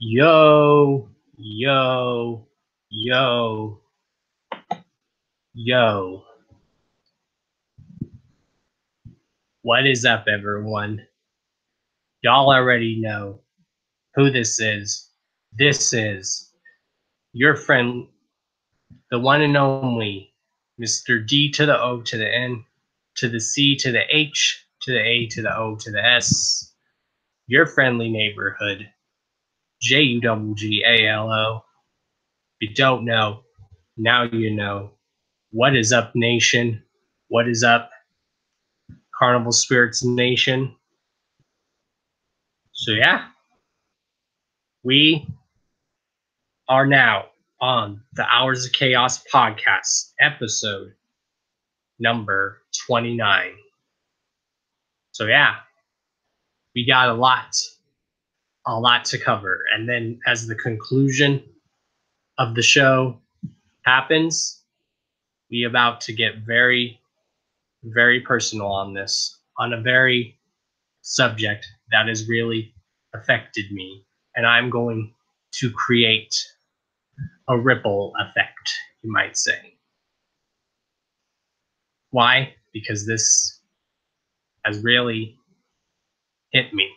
Yo, yo, yo, yo. What is up, everyone? Y'all already know who this is. This is your friend, the one and only Mr. D to the O to the N to the C to the H to the A to the O to the S. Your friendly neighborhood, JUGGALO. If you don't know, now you know. What is up, nation? What is up, Carnival Spirits Nation? So yeah, we are now on the Hours of Chaos podcast, episode number 29. So yeah, we got a lot to cover. And then as the conclusion of the show happens, we about to get very, very personal on this, on a very subject that has really affected me. And I'm going to create a ripple effect, you might say. Why? Because this has really hit me.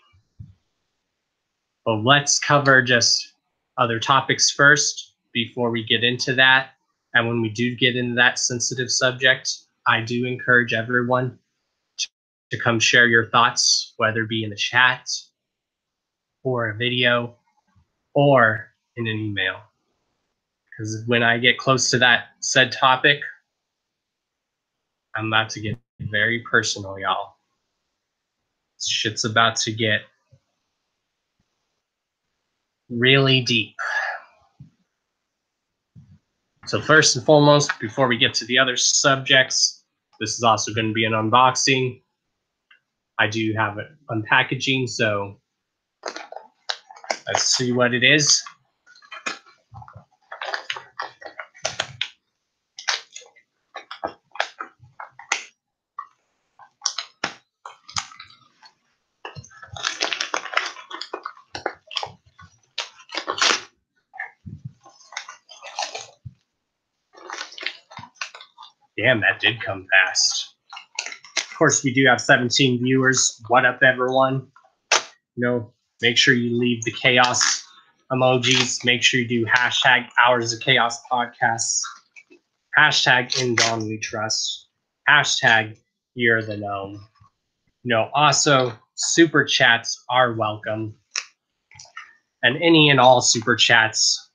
But let's cover just other topics first before we get into that. And when we do get into that sensitive subject, I do encourage everyone to come share your thoughts, whether it be in the chat or a video or in an email. Because when I get close to that said topic, I'm about to get very personal, y'all. Shit's about to get really deep. So first and foremost, before we get to the other subjects, this is also going to be an unboxing. I do have it unpackaging, so let's see what it is. Damn, that did come fast. Of course, we do have 17 viewers. What up, everyone? Make sure you leave the chaos emojis. Make sure you do hashtag Hours of Chaos podcasts. Hashtag In Dawn We Trust. Hashtag You're the Gnome. Also, super chats are welcome. And any and all super chats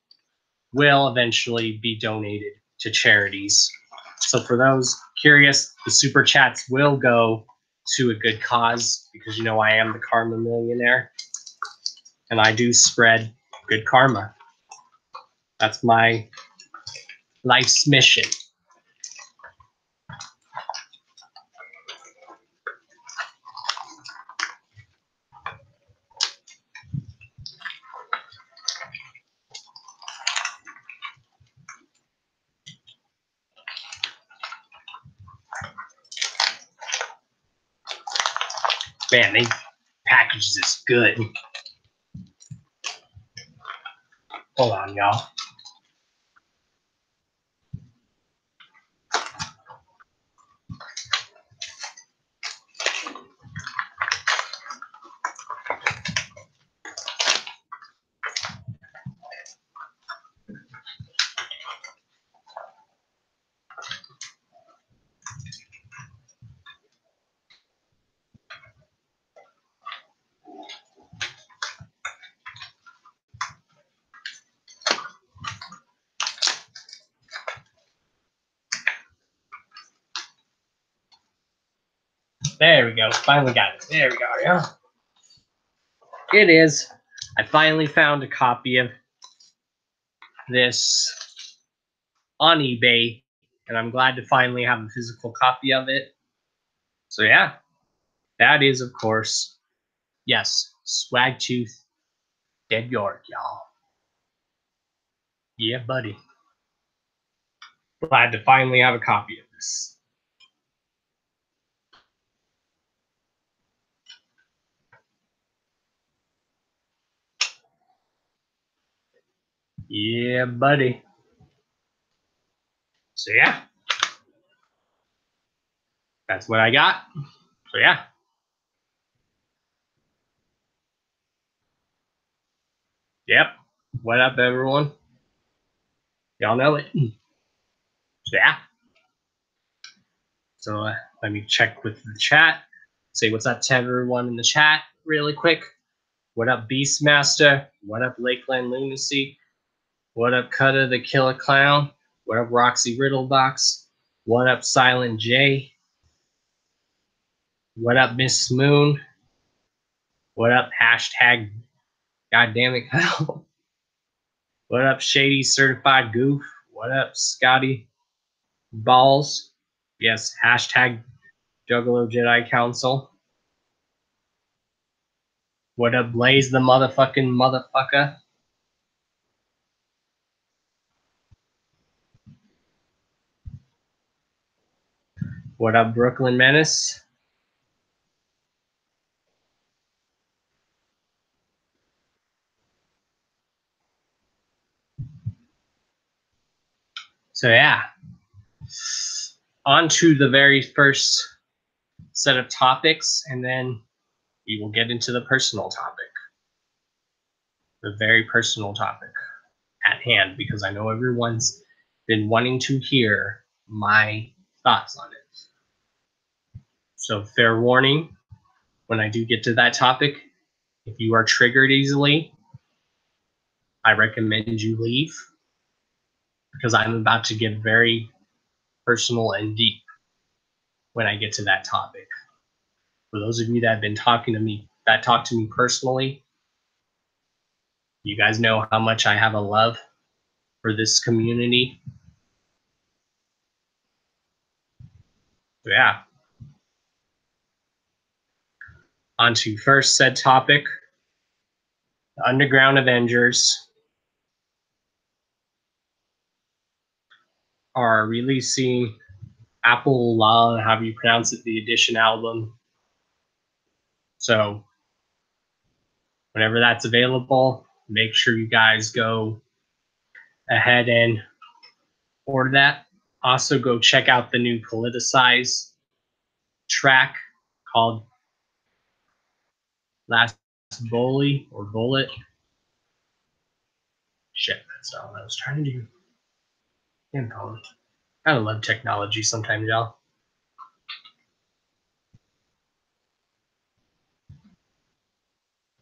will eventually be donated to charities. So for those curious, the super chats will go to a good cause because I am the karma millionaire and I do spread good karma. That's my life's mission. Man, they package this good. Hold on, y'all. There we go. Finally got it. There we go. Yeah. It is. I finally found a copy of this on eBay, and I'm glad to finally have a physical copy of it. So yeah, that is, of course, yes, Swagtooth Dead York, y'all. Yeah, buddy. Glad to finally have a copy of this. Yeah, buddy. So yeah, that's what I got. So yeah. Yep. What up, everyone? Y'all know it. So yeah. So let me check with the chat. Say what's up to everyone in the chat really quick. What up, Beastmaster? What up, Lakeland Lunacy? What up, Cutter the Killer Clown? What up, Roxy Riddlebox? What up, Silent J? What up, Miss Moon? What up, hashtag Goddamn hell? What up, Shady Certified Goof? What up, Scotty Balls? Yes, hashtag Juggalo Jedi Council. What up, Blaze the motherfucking motherfucker? What up, Brooklyn Menace? So yeah, on to the very first set of topics, and then we will get into the personal topic. The very personal topic at hand, because I know everyone's been wanting to hear my thoughts on it. So fair warning, when I do get to that topic, if you are triggered easily, I recommend you leave, because I'm about to get very personal and deep when I get to that topic. For those of you that have been talking to me, that talk to me personally, you guys know how much I have a love for this community. So yeah. On to first said topic, the Underground Avengers are releasing Apple La, however you pronounce it, the edition album. So whenever that's available, make sure you guys go ahead and order that. Also, go check out the new Politicize track called Last Bully or Bullet. Shit, that's not what I was trying to do. Damn phone. I love technology sometimes, y'all.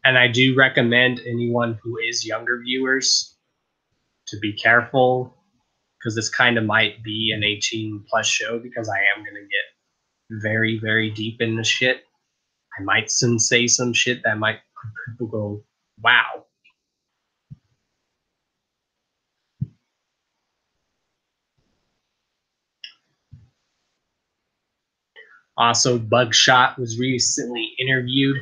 And I do recommend anyone who is younger viewers to be careful, because this kind of might be an 18 plus show, because I am going to get very, very deep in the shit. I might say some shit that might people go, wow. Also, Bugshot was recently interviewed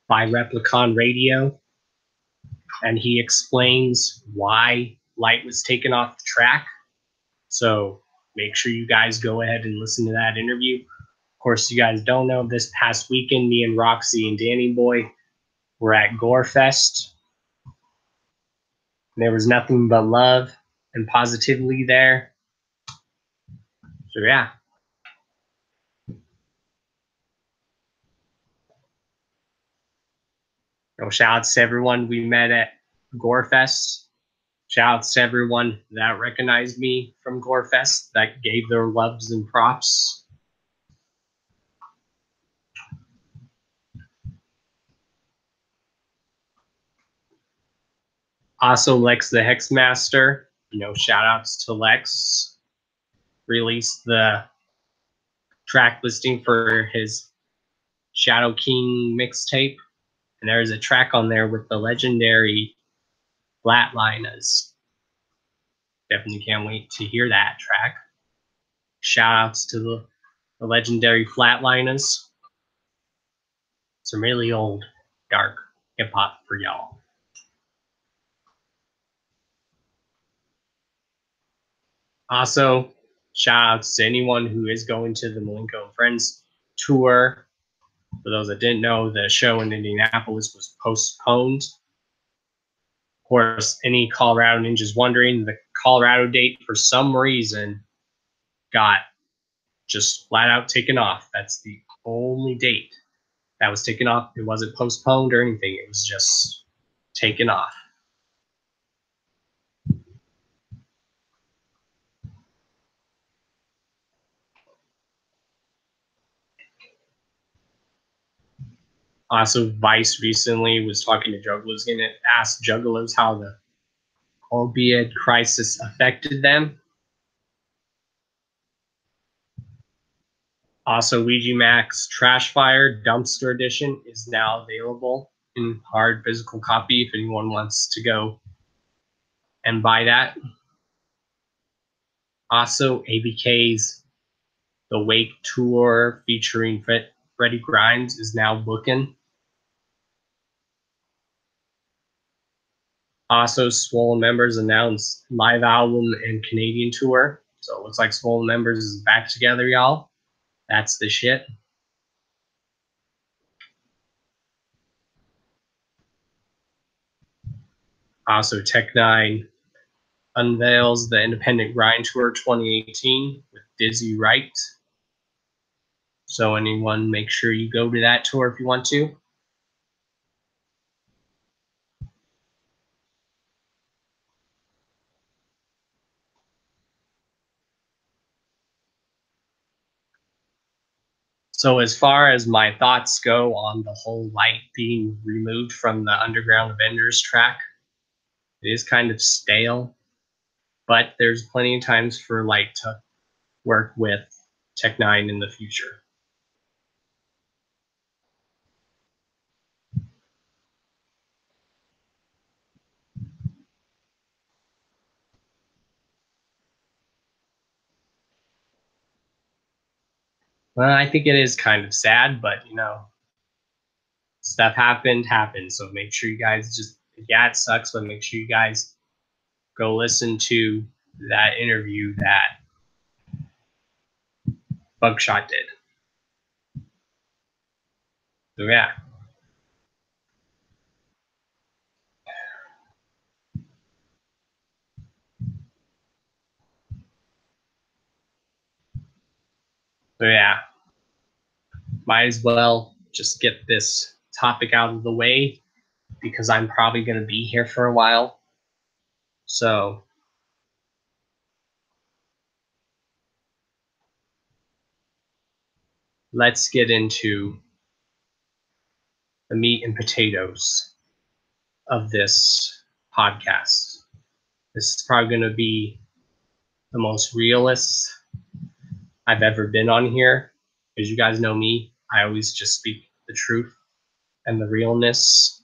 by Replicon Radio, and he explains why Light was taken off the track. So make sure you guys go ahead and listen to that interview. Of course, you guys don't know, this past weekend, me and Roxy and Danny Boy were at Gorefest. There was nothing but love and positivity there. So yeah. So shout outs to everyone we met at Gorefest. Shout outs to everyone that recognized me from Gorefest, that gave their loves and props. Also, Lex the Hexmaster, shout outs to Lex. Released the track listing for his Shadow King mixtape. And there's a track on there with the legendary Flatliners. Definitely can't wait to hear that track. Shout outs to the legendary Flatliners. Some really old, dark hip hop for y'all. Also, shout outs to anyone who is going to the Malenko and Friends tour. For those that didn't know, the show in Indianapolis was postponed. course, any Colorado Ninjas wondering, the Colorado date for some reason got just flat out taken off. That's the only date that was taken off. It wasn't postponed or anything. It was just taken off. Also, Vice recently was talking to Juggalos and it asked Juggalos how the opioid crisis affected them. Also, Ouija Max Trash Fire Dumpster Edition is now available in hard physical copy if anyone wants to go and buy that. Also, ABK's The Wake Tour featuring Freddie Grimes is now booking. Also, Swollen Members announced live album and Canadian tour. So it looks like Swollen Members is back together, y'all. That's the shit. Also, Tech9 unveils the Independent Grind Tour 2018 with Dizzy Wright. So anyone, make sure you go to that tour if you want to. So as far as my thoughts go on the whole light being removed from the Underground Vendors track, it is kind of stale, but there's plenty of times for light to work with Tech9 in the future. Well, I think it is kind of sad, but you know, stuff happened. So make sure you guys just, yeah, it sucks, but make sure you guys go listen to that interview that Bugshot did. So yeah. So yeah. Might as well just get this topic out of the way because I'm probably going to be here for a while. So let's get into the meat and potatoes of this podcast. This is probably going to be the most realist I've ever been on here. Because you guys know me, I always just speak the truth and the realness.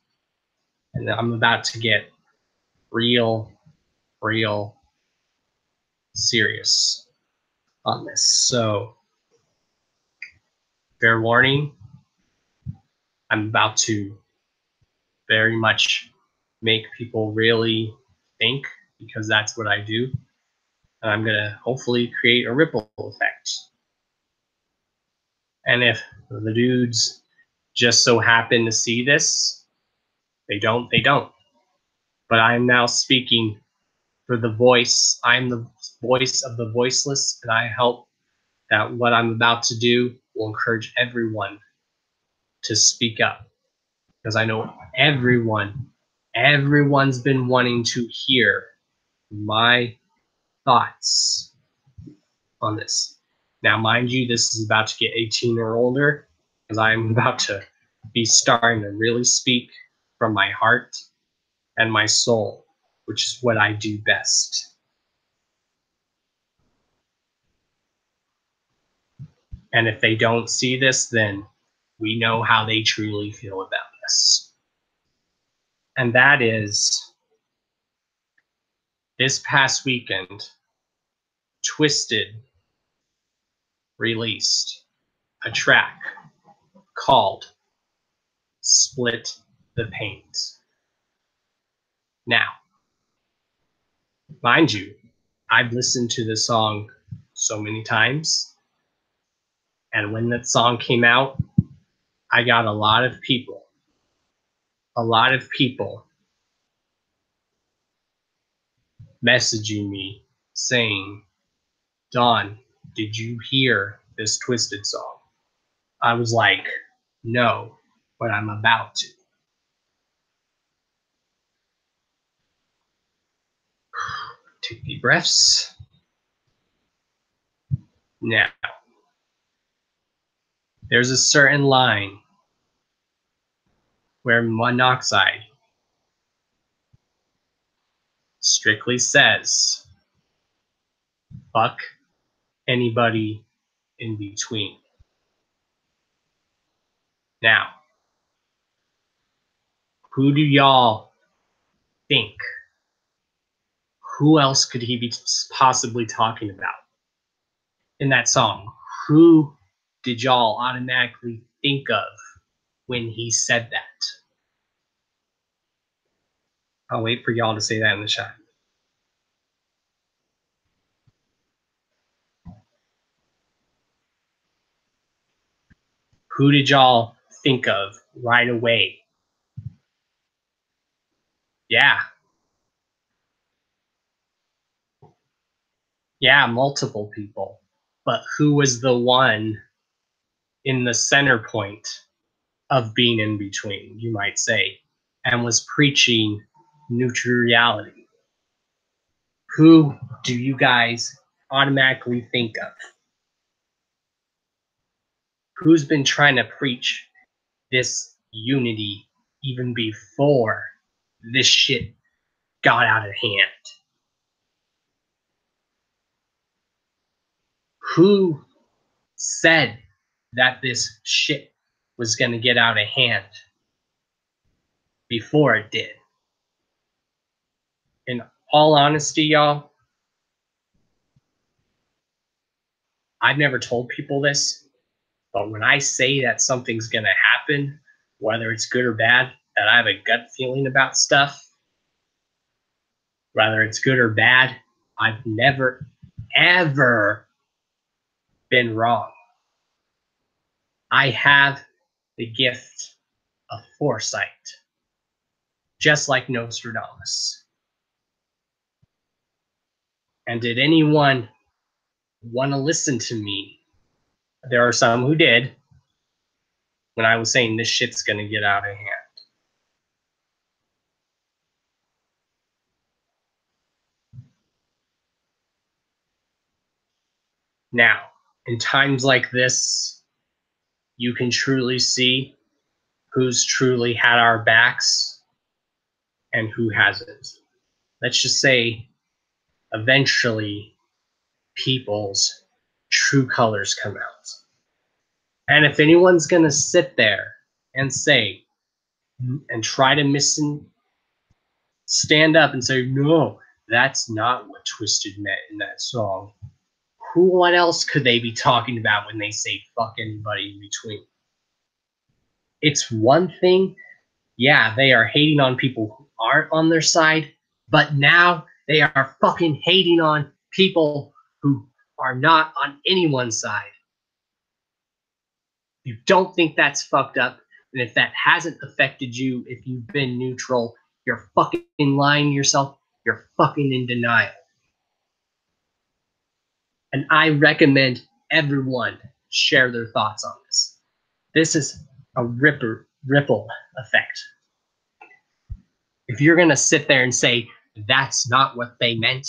And I'm about to get real serious on this. So, fair warning, I'm about to very much make people really think because that's what I do. And I'm going to hopefully create a ripple effect. And if the dudes just so happen to see this, they don't. But I'm now speaking for the voice. I'm the voice of the voiceless, and I hope that what I'm about to do will encourage everyone to speak up. Because I know everyone's been wanting to hear my thoughts on this. Now, mind you, this is about to get 18 or older, because I'm about to be starting to really speak from my heart and my soul, which is what I do best. And if they don't see this, then we know how they truly feel about this. And that is, this past weekend, Twiztid released a track called Split the Paint. Now, mind you, I've listened to this song so many times, and when that song came out, I got a lot of people messaging me saying, Don, did you hear this Twiztid song? I was like, no, but I'm about to. Take deep breaths. Now, there's a certain line where monoxide strictly says, fuck anybody in between. Now, who do y'all think? Who else could he be possibly talking about in that song? Who did y'all automatically think of when he said that? I'll wait for y'all to say that in the chat. Who did y'all think of right away? Yeah. Yeah, multiple people. But who was the one in the center point of being in between, you might say, and was preaching neutral reality? Who do you guys automatically think of? Who's been trying to preach this unity even before this shit got out of hand? Who said that this shit was going to get out of hand before it did? In all honesty, y'all, I've never told people this, but when I say that something's going to happen, whether it's good or bad, that I have a gut feeling about stuff, whether it's good or bad, I've never, ever been wrong. I have the gift of foresight, just like Nostradamus. And did anyone want to listen to me? There are some who did when I was saying this shit's going to get out of hand. Now, in times like this, you can truly see who's truly had our backs and who hasn't. Let's just say, eventually, people's true colors come out. And if anyone's going to sit there and say, and try to stand up and say, no, that's not what Twiztid meant in that song, what else could they be talking about when they say fuck anybody in between? It's one thing, yeah, they are hating on people who aren't on their side, but now they are fucking hating on people who are not on anyone's side. You don't think that's fucked up, and if that hasn't affected you, if you've been neutral, you're fucking lying to yourself, you're fucking in denial. And I recommend everyone share their thoughts on this. This is a ripple effect. If you're going to sit there and say, that's not what they meant,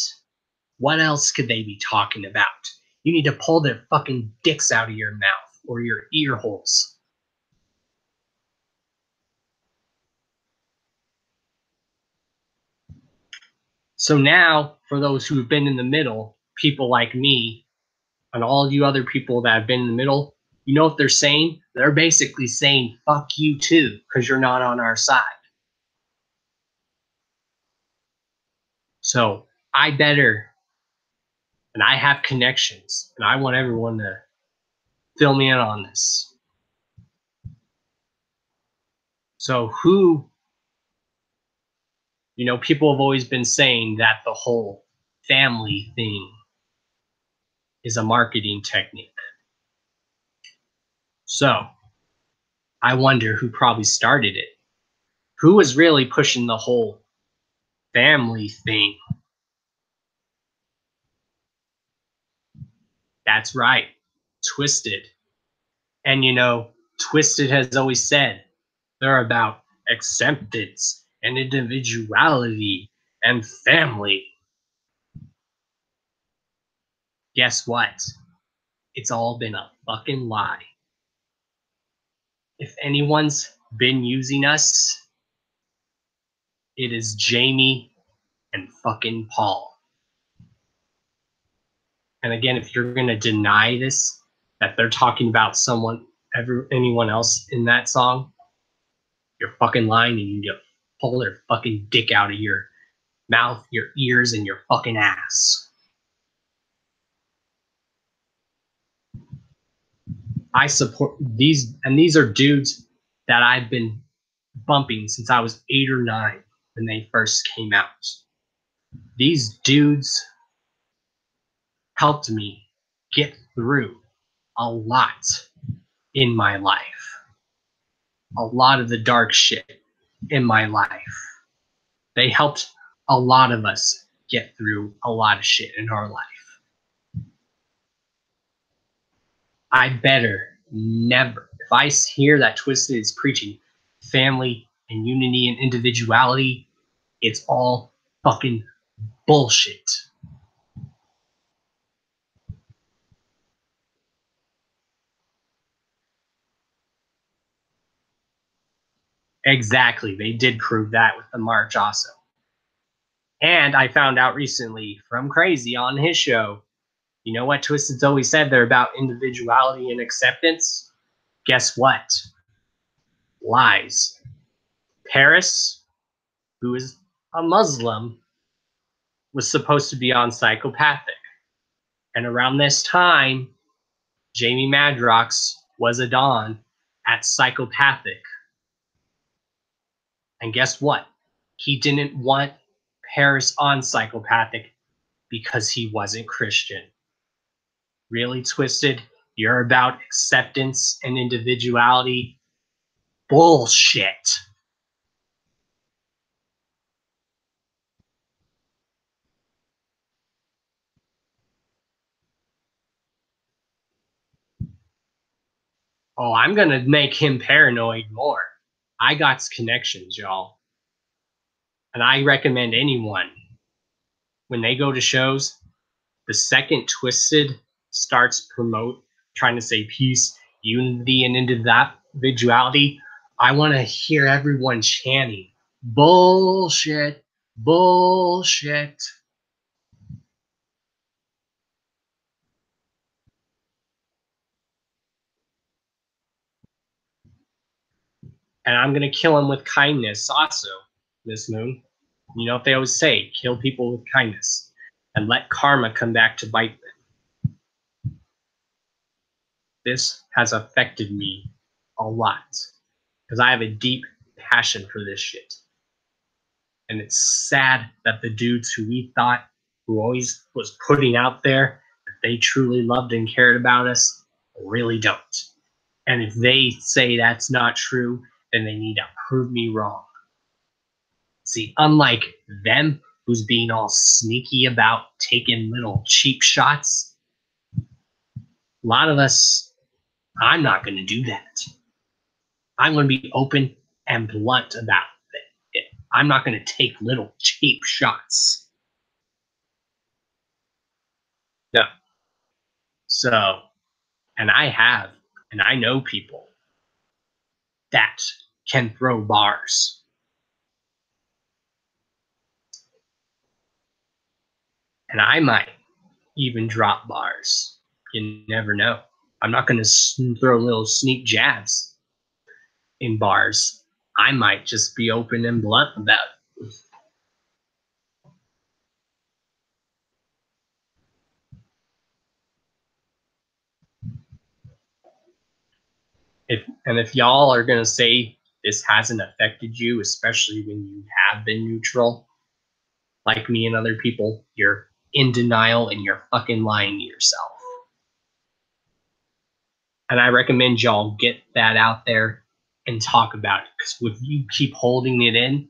what else could they be talking about? You need to pull their fucking dicks out of your mouth or your ear holes. So now, for those who have been in the middle, people like me, and all you other people that have been in the middle, you know what they're saying? They're basically saying, fuck you too, because you're not on our side. So I better, and I have connections, and I want everyone to fill me in on this. So who, you know, people have always been saying that the whole family thing is a marketing technique. So I wonder who probably started it. Who was really pushing the whole family thing That's right, Twiztid. And you know, Twiztid has always said they're about acceptance and individuality and family. Guess what? It's all been a fucking lie. If anyone's been using us, it is Jamie and fucking Paul. And again, if you're gonna deny this, that they're talking about anyone else in that song, you're fucking lying, and you need to pull their fucking dick out of your mouth, your ears, and your fucking ass. I support these, and these are dudes that I've been bumping since I was 8 or 9 when they first came out. These dudes helped me get through a lot in my life. A lot of the dark shit in my life. They helped a lot of us get through a lot of shit in our life. I better never, if I hear that Twiztid is preaching family and unity and individuality, it's all fucking bullshit. Exactly. They did prove that with the march also. And I found out recently from Crazy on his show, you know what Twiztid's always said? They're about individuality and acceptance. Guess what? Lies. Paris, who is a Muslim, was supposed to be on Psychopathic. And around this time, Jamie Madrox was a Don at Psychopathic. And guess what? He didn't want Paris on Psychopathic because he wasn't Christian. Really, Twiztid? You're about acceptance and individuality? Bullshit. Oh, I'm gonna make him paranoid more. I got connections, y'all. And I recommend anyone, when they go to shows, the second Twiztid starts trying to say peace, unity, and individuality, I want to hear everyone chanting, bullshit, bullshit. And I'm going to kill him with kindness also, Miss Moon. You know what they always say, kill people with kindness and let karma come back to bite them. This has affected me a lot because I have a deep passion for this shit. And it's sad that the dudes who we thought, who always was putting out there that they truly loved and cared about us, really don't. And if they say that's not true, then they need to prove me wrong. See, unlike them, who's being all sneaky about taking little cheap shots, a lot of us, I'm not going to do that. I'm going to be open and blunt about it. I'm not going to take little cheap shots. No. So, and I know people that can throw bars. And I might even drop bars. You never know. I'm not going to throw little sneak jabs in bars. I might just be open and blunt about it. If y'all are going to say this hasn't affected you, especially when you have been neutral, like me and other people, you're in denial and you're fucking lying to yourself. And I recommend y'all get that out there and talk about it. Because if you keep holding it in,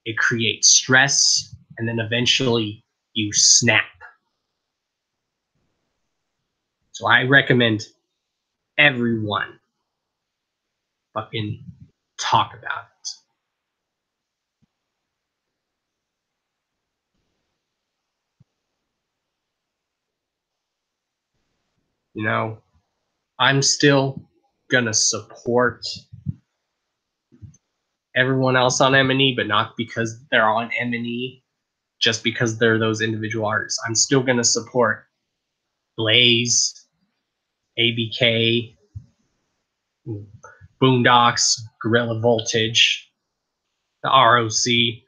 it creates stress, and then eventually you snap. So I recommend everyone fucking talk about it. You know, I'm still gonna support everyone else on M&E, but not because they're on M&E, just because they're those individual artists. I'm still gonna support Blaze, ABK, Boondocks, Gorilla Voltage, the ROC,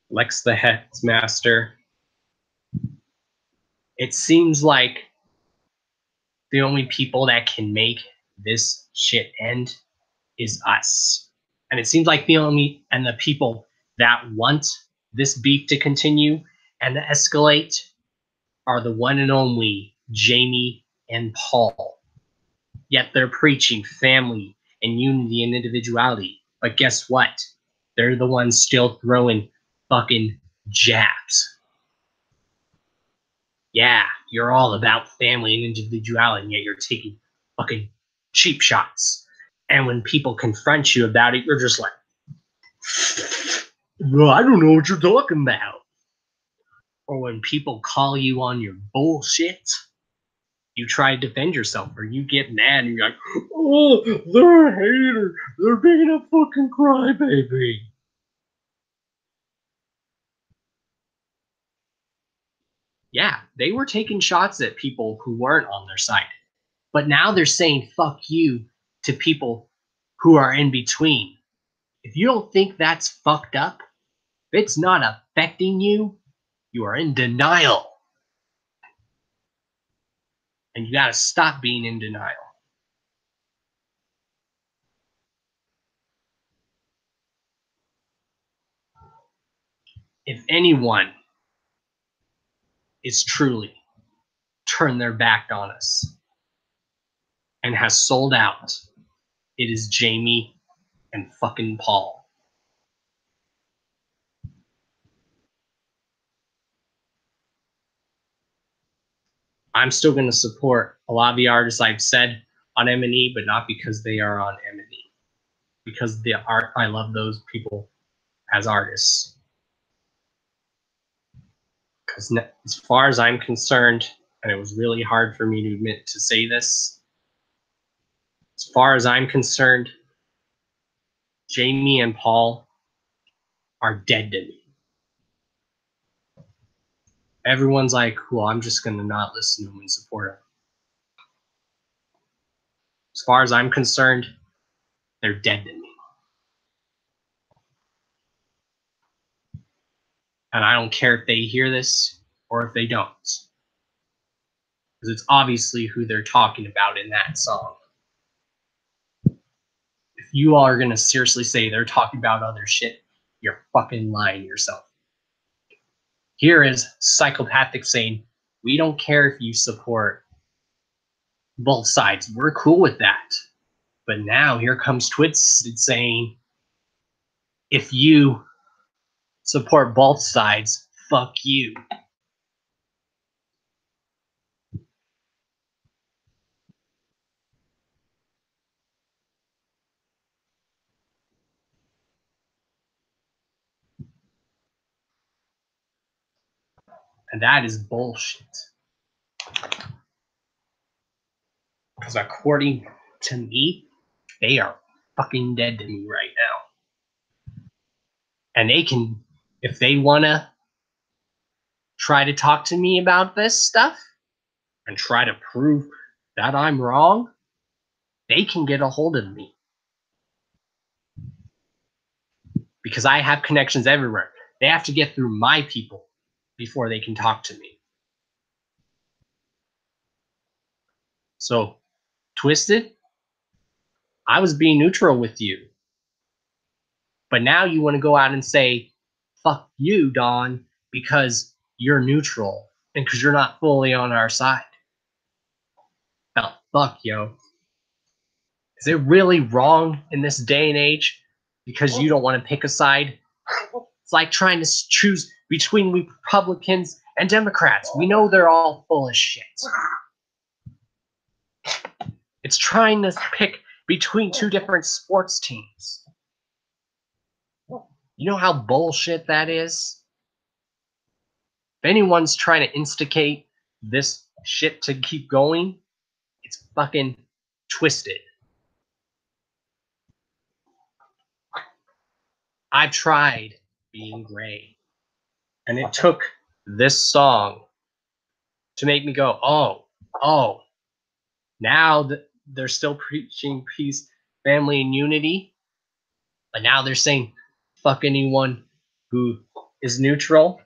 Lex the Hetzmaster. It seems like the only people that can make this shit end is us. And it seems like the people that want this beef to continue and to escalate are the one and only Jamie and Paul. Yet they're preaching family and unity and individuality. But guess what? They're the ones still throwing fucking jabs. Yeah, you're all about family and individuality, and yet you're taking fucking cheap shots. And when people confront you about it, you're just like, well, I don't know what you're talking about. Or when people call you on your bullshit, you try to defend yourself, or you get mad and you're like, oh, they're a hater. They're being a fucking crybaby. Yeah, they were taking shots at people who weren't on their side. But now they're saying fuck you to people who are in between. If you don't think that's fucked up, if it's not affecting you, you are in denial. And you gotta stop being in denial. If anyone is truly turned their back on us and has sold out, it is Jamie and fucking Paul. I'm still going to support a lot of the artists I've said on M&E, but not because they are on M&E. Because the art, I love those people as artists. Because as far as I'm concerned, and it was really hard for me to admit to say this, as far as I'm concerned, Jamie and Paul are dead to me. Everyone's like, well, I'm just going to not listen to them and support them. As far as I'm concerned, they're dead to me. And I don't care if they hear this or if they don't. Because it's obviously who they're talking about in that song. If you all are going to seriously say they're talking about other shit, you're fucking lying to yourself. Here is Psychopathic saying, we don't care if you support both sides. We're cool with that. But now here comes Twiztid saying, if you support both sides, fuck you. And that is bullshit. Because according to me, they are fucking dead to me right now. And they can, if they want to try to talk to me about this stuff and try to prove that I'm wrong, they can get a hold of me. Because I have connections everywhere. They have to get through my people before they can talk to me. So, Twiztid, I was being neutral with you. But now you want to go out and say, fuck you, Don, because you're neutral and because you're not fully on our side. Now, fuck, yo. Is it really wrong in this day and age because you don't want to pick a side? It's like trying to choose between Republicans and Democrats. We know they're all full of shit. It's trying to pick between two different sports teams. You know how bullshit that is? If anyone's trying to instigate this shit to keep going, it's fucking Twiztid. I've tried being gray, and it took this song to make me go, oh, now they're still preaching peace, family, and unity, but now they're saying fuck anyone who is neutral.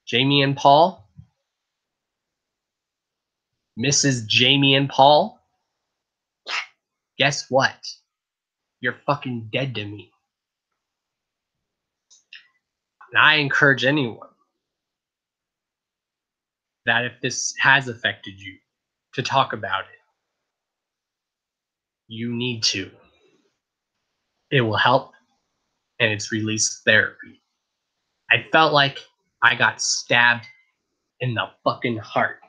Jamie and Paul, Mrs. Jamie and Paul, guess what? You're fucking dead to me. And I encourage anyone that if this has affected you, to talk about it. You need to. It will help, and it's release therapy. I felt like I got stabbed in the fucking heart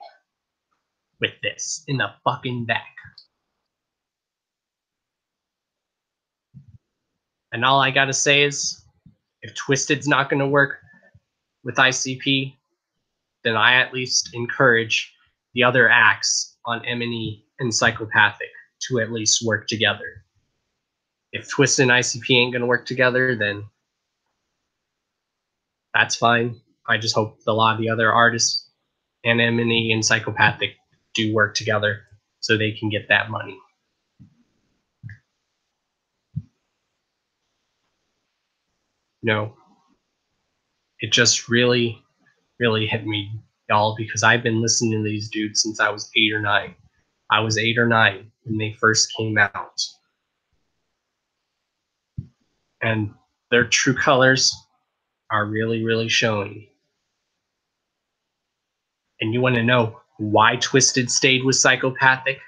with this, in the fucking back. And all I gotta say is, if Twiztid's not gonna work with ICP, then I at least encourage the other acts on M&E and Psychopathic to at least work together. If Twiztid and ICP ain't gonna work together, then that's fine. I just hope a lot of the other artists and M&E and Psychopathic do work together so they can get that money. No, it just really hit me, y'all, because I've been listening to these dudes since I was 8 or 9. I was 8 or 9 when they first came out. And their true colors are really showing. And you want to know why Twiztid stayed with Psychopathic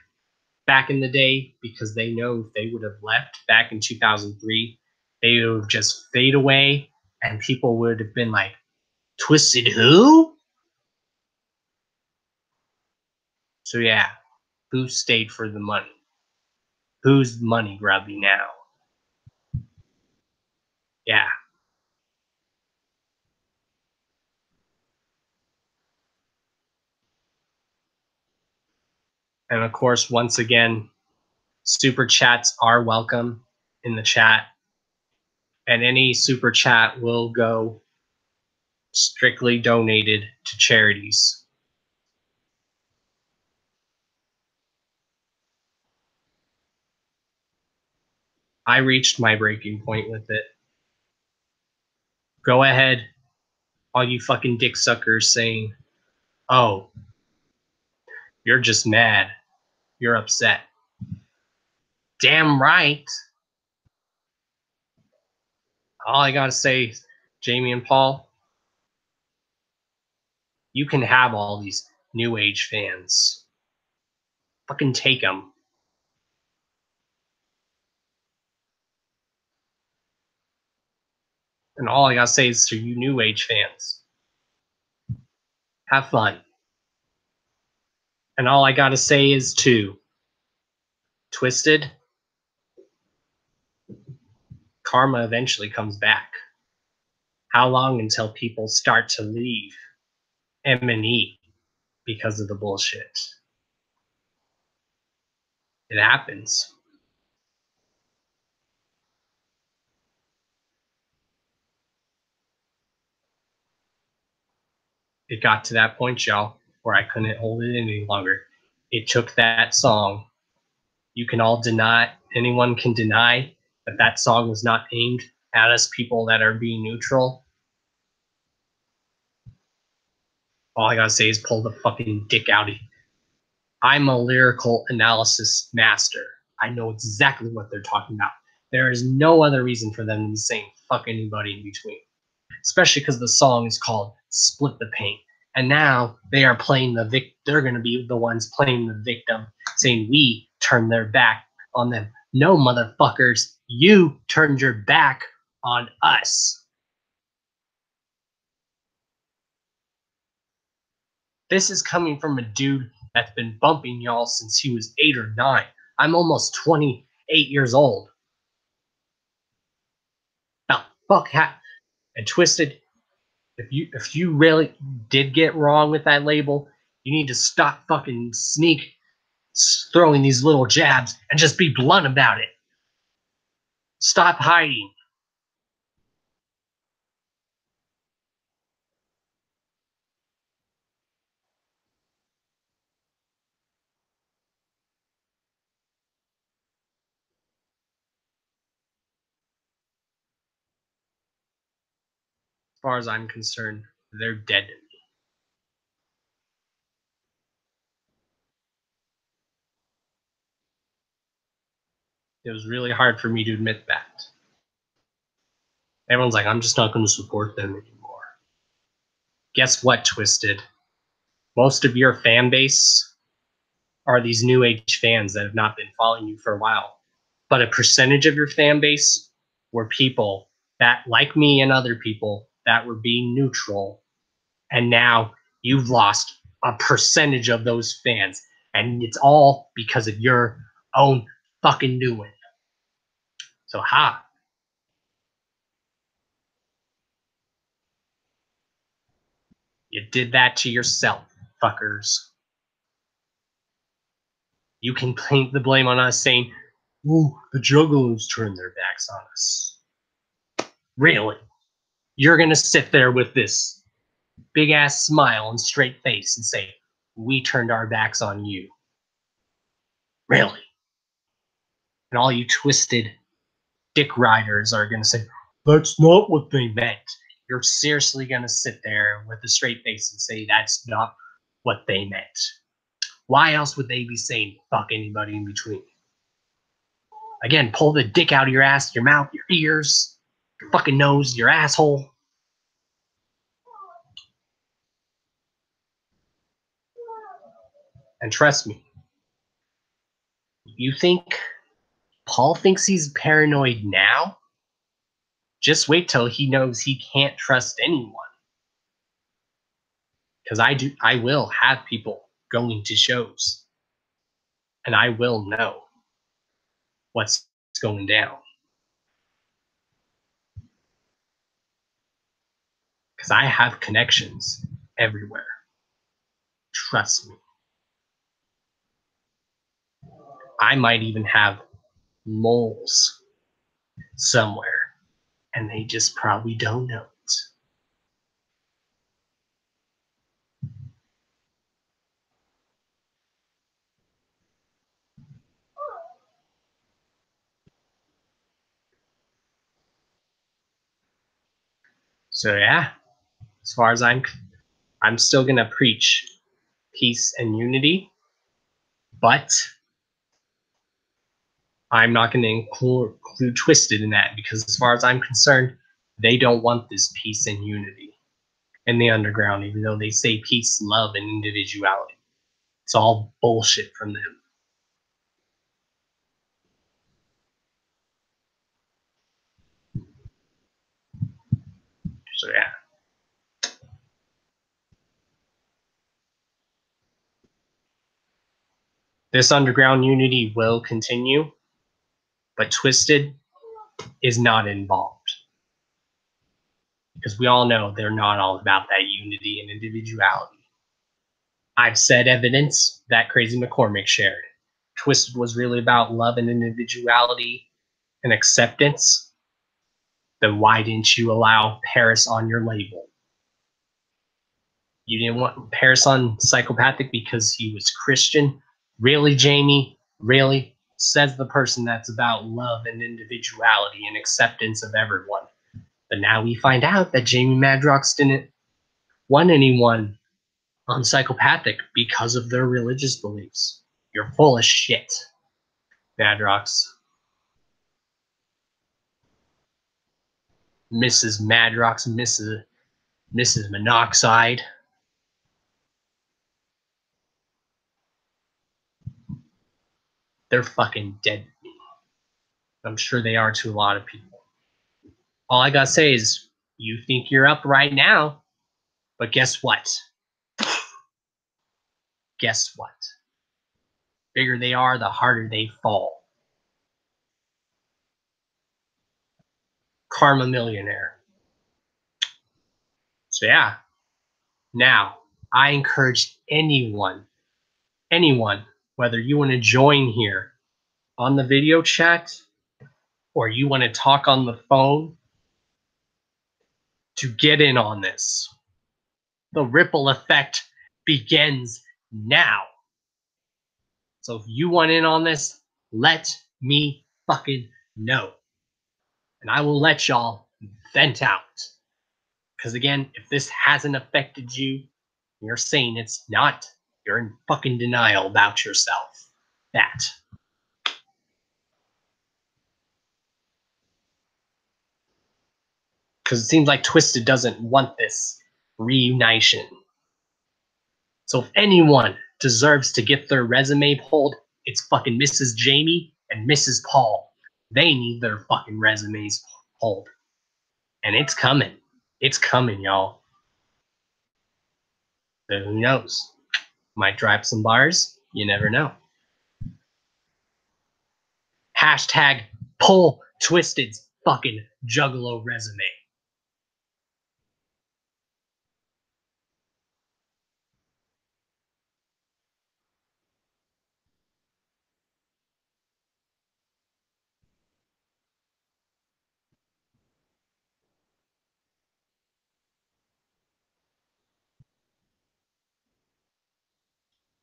back in the day? Because they know if they would have left back in 2003, they would have just fade away and people would have been like, Twiztid who? So yeah, who stayed for the money? Who's money grubby now? Yeah. And of course, once again, super chats are welcome in the chat. And any super chat will go strictly donated to charities. I reached my breaking point with it. Go ahead, all you fucking dick suckers saying, oh, you're just mad. You're upset. Damn right. All I gotta say, Jamie and Paul, you can have all these new age fans. Fucking take them. And all I gotta say is to you new age fans, have fun. And all I gotta say is to Twiztid, karma eventually comes back. How long until people start to leave M&E because of the bullshit? It happens. It got to that point, y'all, where I couldn't hold it any longer. It took that song. You can all deny, anyone can deny that that song was not aimed at us people that are being neutral. All I gotta say is pull the fucking dick out of you. I'm a lyrical analysis master. I know exactly what they're talking about. There is no other reason for them to be saying fuck anybody in between. Especially because the song is called Split the Pain. And now they are playing they're going to be the ones playing the victim, saying we turned their back on them. No, motherfuckers, you turned your back on us. This is coming from a dude that's been bumping y'all since he was 8 or 9. I'm almost 28 years old. Now, fuck and Twiztid, if you really did get wrong with that label, you need to stop fucking throwing these little jabs and just be blunt about it. Stop hiding. As far as I'm concerned, they're dead to me. It was really hard for me to admit that. Everyone's like, I'm just not going to support them anymore. Guess what, Twiztid? Most of your fan base are these new age fans that have not been following you for a while. But a percentage of your fan base were people that, like me and other people, that were being neutral. And now you've lost a percentage of those fans. And it's all because of your own fucking doing. So, you did that to yourself, fuckers. You can paint the blame on us saying, ooh, the juggalos turned their backs on us. Really? You're going to sit there with this big ass smile and straight face and say, we turned our backs on you. Really? And all you twisted dick riders are going to say, that's not what they meant. You're seriously going to sit there with a straight face and say, that's not what they meant. Why else would they be saying, fuck anybody in between? Again, pull the dick out of your ass, your mouth, your ears, your fucking nose, your asshole. And trust me, you think Paul thinks he's paranoid now? Just wait till he knows he can't trust anyone. Because I will have people going to shows. And I will know what's going down. Because I have connections everywhere. Trust me. I might even have moles somewhere. And they just probably don't know it. So yeah, as far as I'm still gonna preach peace and unity, but I'm not going to include Twiztid in that because, as far as I'm concerned, they don't want this peace and unity in the underground, even though they say peace, love, and individuality. It's all bullshit from them. So, yeah. This underground unity will continue, but Twiztid is not involved. Because we all know they're not all about that unity and individuality. I've said evidence that Crazy McCormick shared. Twiztid was really about love and individuality and acceptance. Then why didn't you allow Paris on your label? You didn't want Paris on Psychopathic because he was Christian? Really, Jamie? Really? Says the person that's about love and individuality and acceptance of everyone. But now we find out that Jamie Madrox didn't want anyone on Psychopathic because of their religious beliefs. You're full of shit, Madrox. Mrs. Madrox, Mrs. Monoxide. They're fucking dead to me. I'm sure they are to a lot of people. All I gotta say is, you think you're up right now, but guess what? guess what? Bigger they are, the harder they fall. Karma millionaire. So yeah, now I encourage anyone, whether you want to join here on the video chat or you want to talk on the phone, to get in on this. The ripple effect begins now. So if you want in on this, let me fucking know. And I will let y'all vent out. Because again, if this hasn't affected you, you're saying it's not, you're in fucking denial about yourself. That. Because it seems like Twiztid doesn't want this reunition. So if anyone deserves to get their resume pulled, it's fucking Mrs. Jamie and Mrs. Paul. They need their fucking resumes pulled. And it's coming. It's coming, y'all. So who knows? Might drive some bars. You never know. Hashtag pull Twiztid's fucking Juggalo resume.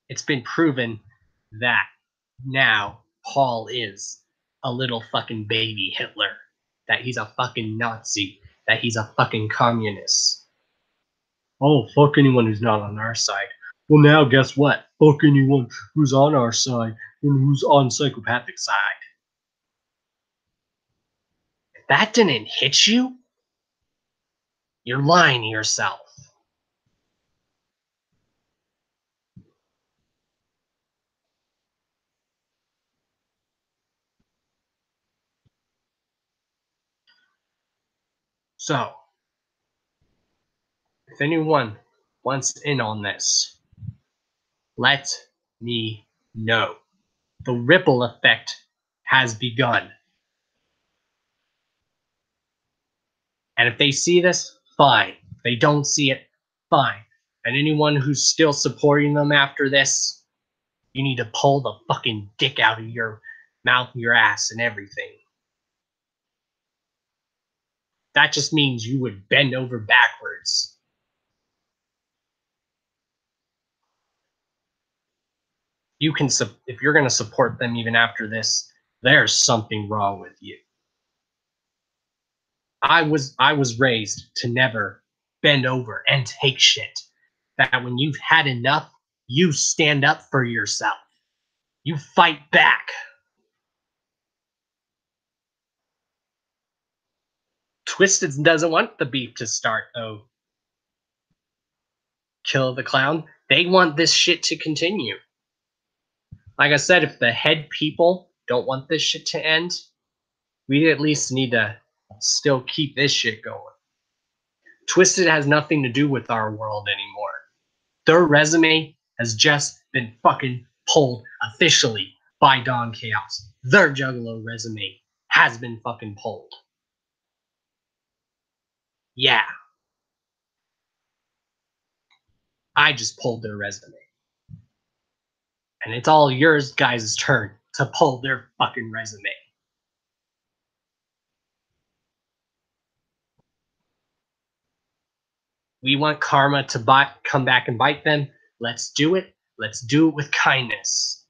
It's been proven that now Paul is a little fucking baby Hitler. That he's a fucking Nazi. That he's a fucking communist. Oh, fuck anyone who's not on our side. Well, now guess what? Fuck anyone who's on our side and who's on psychopathic side. If that didn't hit you, you're lying to yourself. So, if anyone wants in on this, let me know. The ripple effect has begun. And if they see this, fine. If they don't see it, fine. And anyone who's still supporting them after this, you need to pull the fucking dick out of your mouth, your ass, and everything. That just means you would bend over backwards. You can, if you're going to support them even after this, there's something wrong with you. I was raised to never bend over and take shit. That when you've had enough, you stand up for yourself. You fight back. Twiztid doesn't want the beef to start, though. Kill the Clown. They want this shit to continue. Like I said, if the head people don't want this shit to end, we at least need to still keep this shit going. Twiztid has nothing to do with our world anymore. Their resume has just been fucking pulled officially by Dawn Chaos. Their Juggalo resume has been fucking pulled. Yeah. I just pulled their resume. And it's all yours guys' turn to pull their fucking resume. We want karma to come back and bite them. Let's do it. Let's do it with kindness.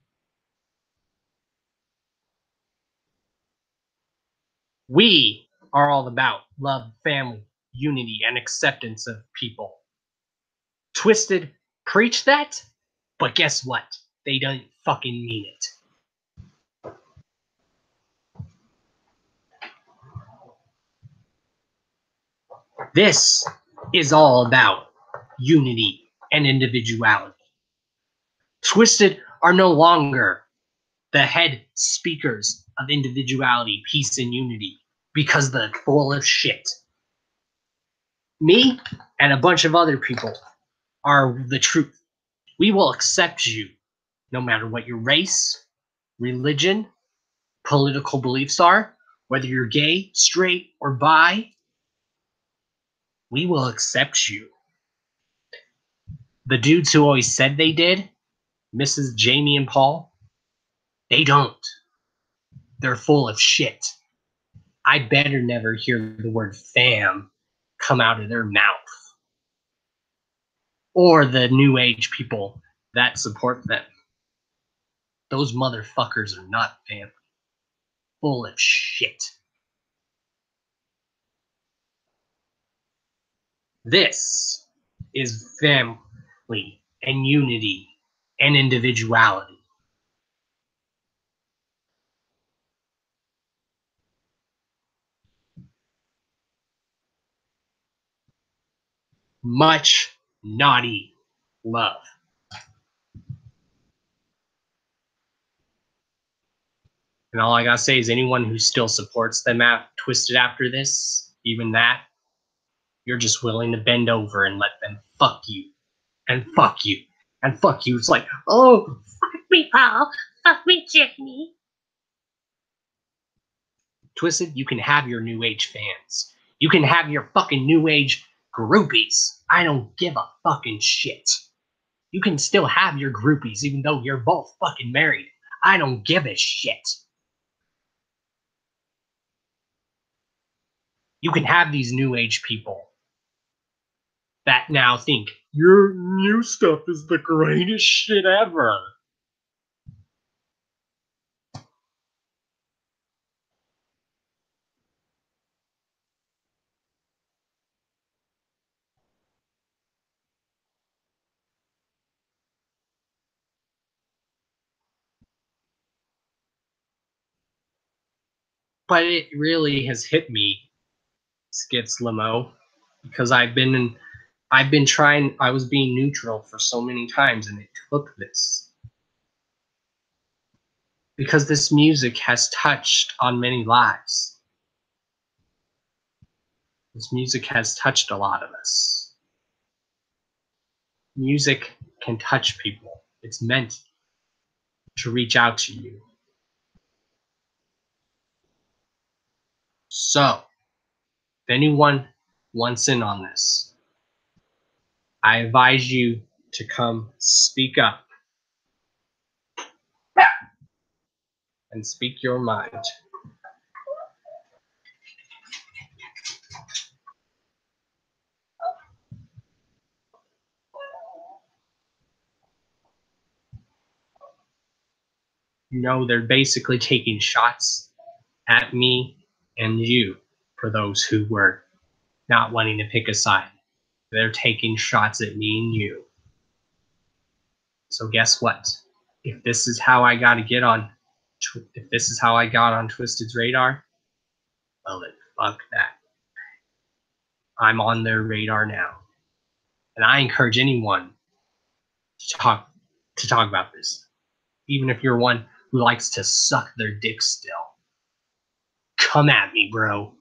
We are all about love, family, unity, and acceptance of people. Twiztid preach that, but guess what? They don't fucking mean it. This is all about unity and individuality. Twiztid are no longer the head speakers of individuality, peace, and unity because they're full of shit. Me and a bunch of other people are the truth. We will accept you, no matter what your race, religion, political beliefs are, whether you're gay, straight, or bi. We will accept you. The dudes who always said they did, Mrs. Jamie and Paul, they don't. They're full of shit. I better never hear the word fam come out of their mouth. Or the new age people that support them. Those motherfuckers are not family. Full of shit. This is family and unity and individuality. Much naughty love. And all I gotta say is anyone who still supports them at Twiztid after this, even that, you're just willing to bend over and let them fuck you. And fuck you. And fuck you. It's like, oh, fuck me, Paul. Fuck me, Jamie. Twiztid, you can have your new age fans. You can have your fucking new age groupies. I don't give a fucking shit. You can still have your groupies even though you're both fucking married. I don't give a shit. You can have these new age people that now think your new stuff is the greatest shit ever. But it really has hit me, Skits Limo, because I was being neutral for so many times and it took this. Because this music has touched on many lives. This music has touched a lot of us. Music can touch people. It's meant to reach out to you. So, if anyone wants in on this, I advise you to come speak up and speak your mind. You know, they're basically taking shots at me and you for those who were not wanting to pick a side. They're taking shots at me and you. So guess what? If this is how I got on Twiztid's radar, well then fuck that. I'm on their radar now. And I encourage anyone to talk about this. Even if you're one who likes to suck their dick still. Come at me, bro.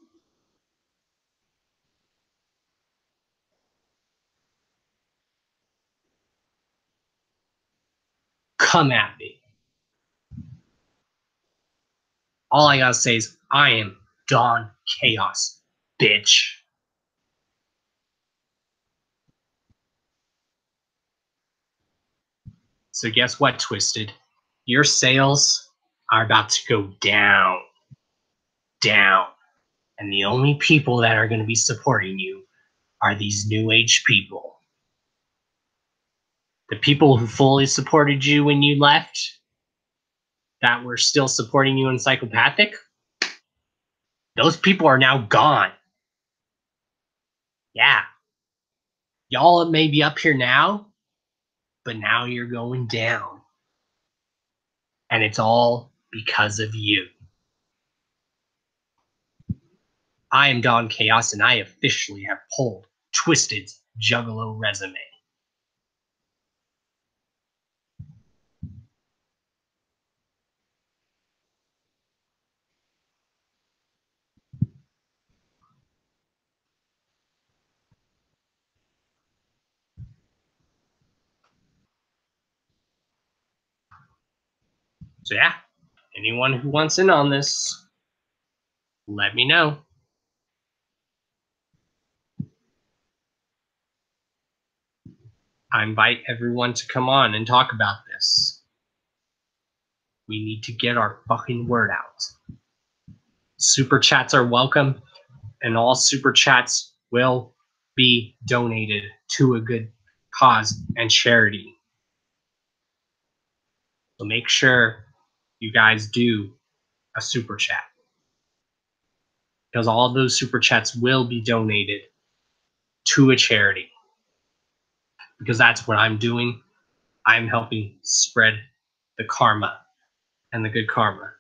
Come at me. All I gotta say is I am Dawn Chaos, bitch. So guess what, Twiztid? Your sales are about to go down. Down. And the only people that are going to be supporting you are these new age people. The people who fully supported you when you left, that were still supporting you in psychopathic, those people are now gone. Yeah. Y'all may be up here now, but now you're going down. And it's all because of you. I am Don Chaos, and I officially have pulled Twiztid's Juggalo resume. So yeah, anyone who wants in on this, let me know. I invite everyone to come on and talk about this. We need to get our fucking word out. Super chats are welcome, and all super chats will be donated to a good cause and charity. So make sure you guys do a super chat, because all of those super chats will be donated to a charity. Because that's what I'm doing. I'm helping spread the karma and the good karma.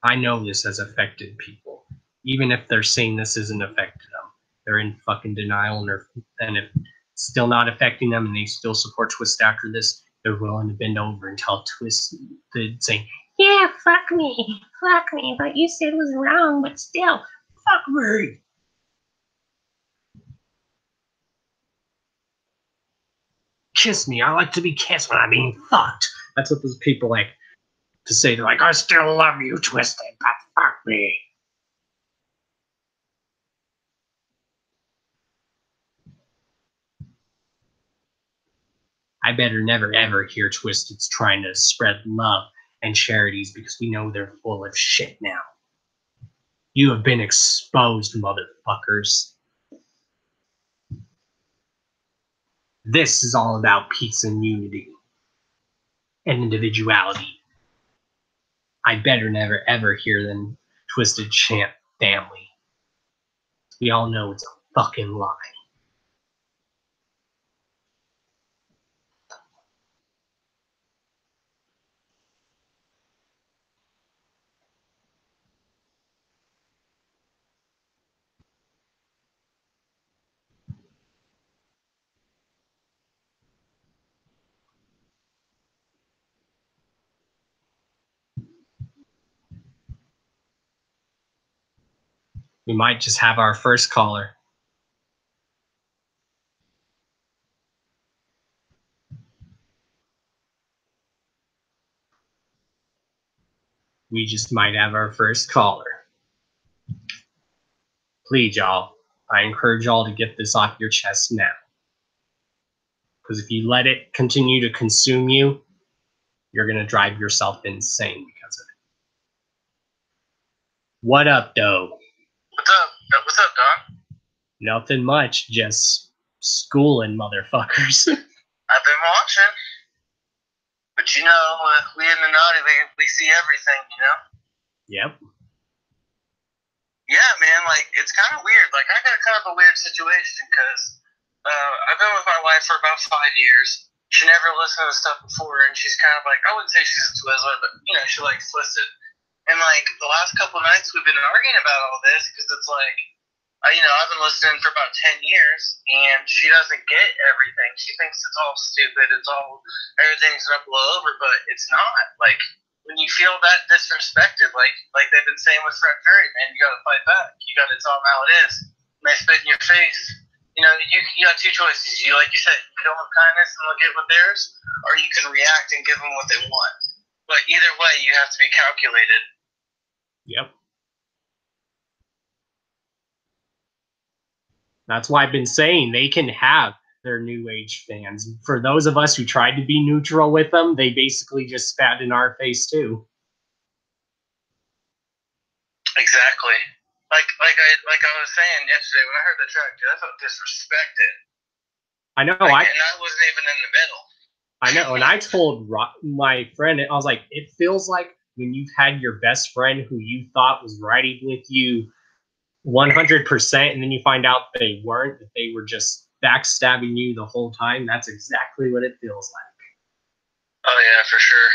I know this has affected people. Even if they're saying this isn't affecting them, they're in fucking denial, and if it's still not affecting them and they still support Twist after this, they're willing to bend over and tell Twiztid, saying, yeah, fuck me, what you said was wrong, but still, fuck me. Kiss me, I like to be kissed when I'm being fucked. That's what those people like to say. They're like, I still love you, Twiztid, but fuck me. I better never ever hear Twiztid's trying to spread love and charities, because we know they're full of shit now. You have been exposed, motherfuckers. This is all about peace and unity and individuality. I better never ever hear them Twiztid chant family. We all know it's a fucking lie. We might just have our first caller. We just might have our first caller. Please, y'all, I encourage y'all to get this off your chest now. Because if you let it continue to consume you, you're going to drive yourself insane because of it. What up, though? What's up? What's up, Don? Nothing much, just schooling motherfuckers. I've been watching. But you know, we in the naughty, we see everything, you know? Yep. Yeah, man, like, it's kind of weird. Like, I got kind of a weird situation because I've been with my wife for about 5 years. She never listened to stuff before, and she's kind of like, I wouldn't say she's a Twizzler, but, you know, she likes Twiztid. And, like, the last couple of nights we've been arguing about all this because it's like, you know, I've been listening for about 10 years, and she doesn't get everything. She thinks it's all stupid. Everything's gonna blow over, but it's not. Like, when you feel that disrespected, like they've been saying with Fred Perry, man, you gotta fight back. You gotta tell them how it is. When they spit in your face, you know, you got two choices. Like you said, you kill them with kindness and they'll get with theirs, or you can react and give them what they want. But either way, you have to be calculated. Yep. That's why I've been saying they can have their new age fans. For those of us who tried to be neutral with them, they basically just spat in our face too. Exactly. Like I was saying yesterday when I heard the track, dude, I felt disrespected. I know. And I wasn't even in the middle. I know. And I told my friend, I was like, it feels like when you've had your best friend who you thought was riding with you 100%, and then you find out they weren't, that they were just backstabbing you the whole time. That's exactly what it feels like. Oh yeah, for sure.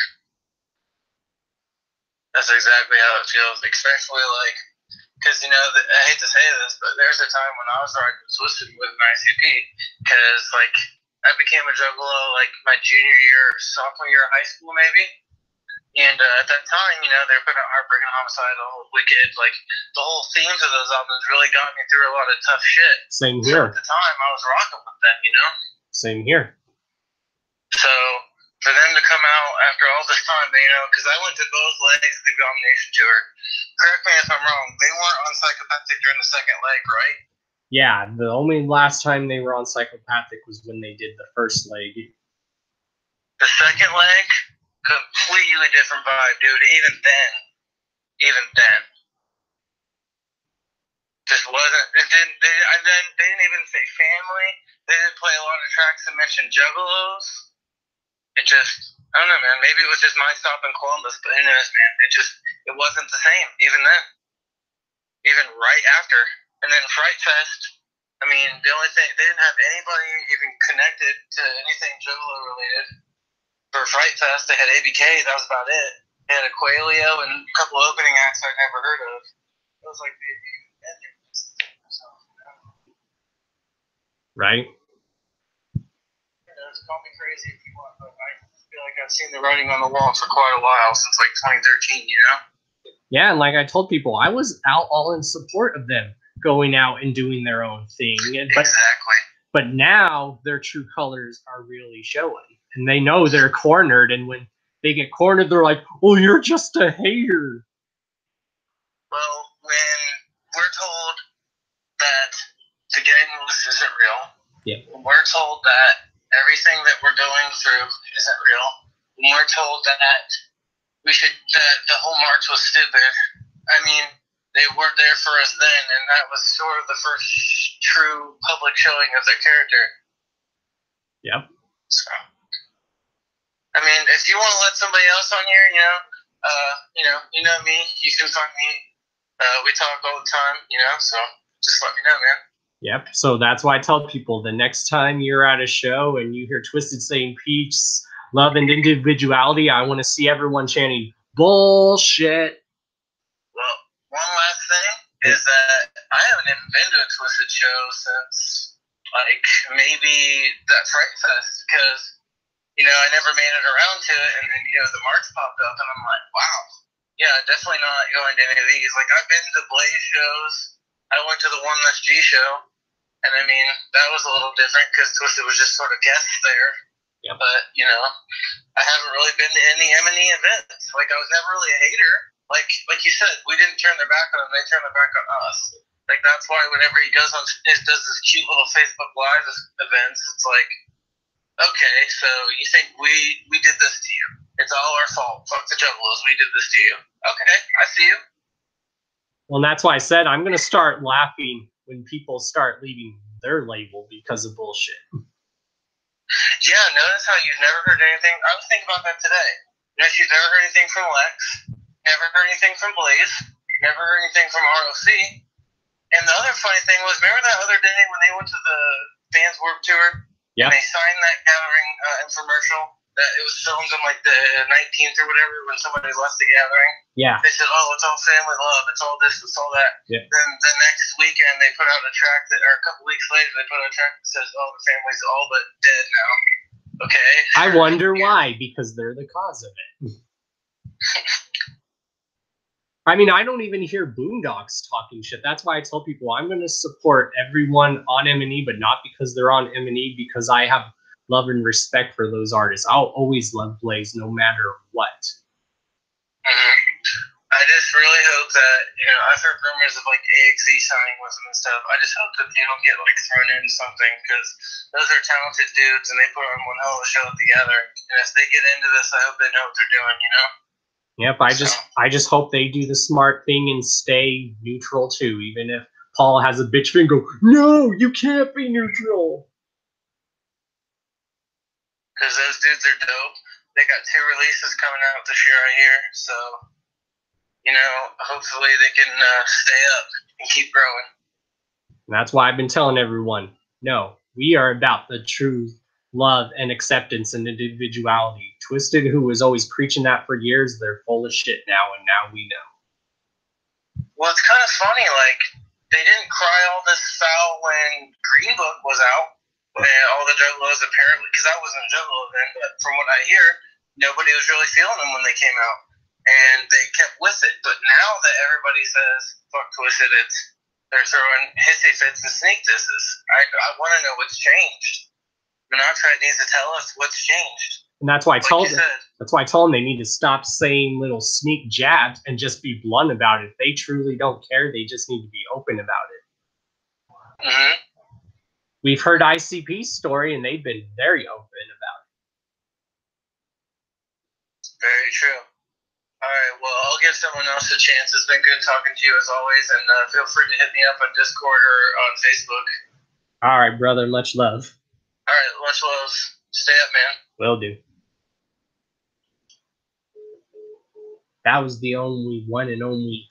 That's exactly how it feels, especially like, because, you know, I hate to say this, but there's a time when I was riding Twiztid with an ICP, because, like, I became a juggalo, like, my sophomore year of high school, maybe. And at that time, you know, they were putting out Heartbreak and Homicidal, Wicked, like, the whole themes of those albums really got me through a lot of tough shit. Same here. So at the time, I was rocking with them, you know? Same here. So for them to come out after all this time, because I went to both legs of the Domination Tour. Correct me if I'm wrong. They weren't on Psychopathic during the second leg, right? Yeah, the only last time they were on Psychopathic was when they did the first leg. The second leg, completely different vibe, dude. Even then. Just wasn't. It didn't. They didn't even say family. They didn't play a lot of tracks that mentioned juggalos. It just, I don't know, man. Maybe it was just my stop in Columbus, but who knows, man? It wasn't the same. Even then, even right after, and then Fright Fest. I mean, the only thing they didn't have anybody even connected to anything juggalo related. For Fright Fest, they had ABK. That was about it. They had Aqualio and a couple opening acts I'd never heard of. It was like the right? It's call me crazy if you want, but I feel like I've seen the writing on the wall for quite a while, since like 2013, Yeah, and like I told people, I was out all in support of them going out and doing their own thing. Exactly. But now their true colors are really showing. And they know they're cornered, and when they get cornered, they're like, "Oh, you're just a hater." Well, when we're told that the gang isn't real, when we're told that everything that we're going through isn't real, when we're told that that the whole march was stupid, I mean, they weren't there for us then, and that was sort of the first true public showing of their character. Yep. So, I mean, if you want to let somebody else on here, you know me, you can find me. We talk all the time, so just let me know, man. Yep. So that's why I tell people the next time you're at a show and you hear Twiztid saying peace, love, and individuality, I want to see everyone chanting bullshit. Well, one last thing is that I haven't even been to a Twiztid show since like maybe that Fright Fest, because I never made it around to it, and then the march popped up, and I'm like, wow, yeah, definitely not going to any of these. Like, I've been to Blaze shows. I went to the One Less G show, and I mean, that was a little different because Twiztid was just sort of guests there. Yep. But I haven't really been to any M&E events. Like, I was never really a hater. Like you said, we didn't turn their back on them; they turned their back on us. Like, that's why whenever he does this cute little Facebook Live events, it's like, okay, so you think we did this to you? It's all our fault. Fuck the juggalos. We did this to you. Okay, I see you. Well, and that's why I said I'm going to start laughing when people start leaving their label because of bullshit. Yeah, notice how you've never heard anything. I was thinking about that today. Notice you've never heard anything from Lex, never heard anything from Blaze, never heard anything from ROC. And the other funny thing was, remember that other day when they went to the Fans Warped Tour? Yeah. And they signed that gathering infomercial that it was filmed on like the 19th or whatever when somebody left the gathering. Yeah. They said, oh, it's all family love. It's all this, it's all that. Yeah. Then the next weekend they put out a track or a couple weeks later, they put out a track that says, oh, the family's all but dead now. Okay. I wonder why, because they're the cause of it. I mean, I don't even hear Boondocks talking shit. That's why I tell people I'm going to support everyone on M&E, but not because they're on M&E, because I have love and respect for those artists. I'll always love Blaze no matter what. I just really hope that, I've heard rumors of like AXE signing with them and stuff. I just hope that they don't get like thrown into something, because those are talented dudes and they put on one hell of a show together. And if they get into this, I hope they know what they're doing, Yep, I just hope they do the smart thing and stay neutral too, even if Paul has a bitch finger. No, you can't be neutral. Because those dudes are dope. They got 2 releases coming out this year, I hear. So, hopefully they can stay up and keep growing. And that's why I've been telling everyone, no, we are about the truth, love, and acceptance and individuality. Twiztid, who was always preaching that for years, they're full of shit now, and now we know. Well, it's kind of funny, like, they didn't cry all this foul when Green Book was out, and all the juggalos apparently, because I wasn't a juggalo then, but from what I hear, nobody was really feeling them when they came out, and they kept with it. But now that everybody says, fuck Twiztid, they're throwing hissy fits and sneak disses. I want to know what's changed. monoxide needs to tell us what's changed. And that's why I told them. Said. That's why I told them they need to stop saying little sneak jabs and just be blunt about it. If they truly don't care, they just need to be open about it. Mm-hmm. We've heard ICP's story, and they've been very open about it. Very true. All right, well, I'll give someone else a chance. It's been good talking to you as always, and feel free to hit me up on Discord or on Facebook. All right, brother. Much love. All right, much love. Stay up, man. Will do. That was the only one and only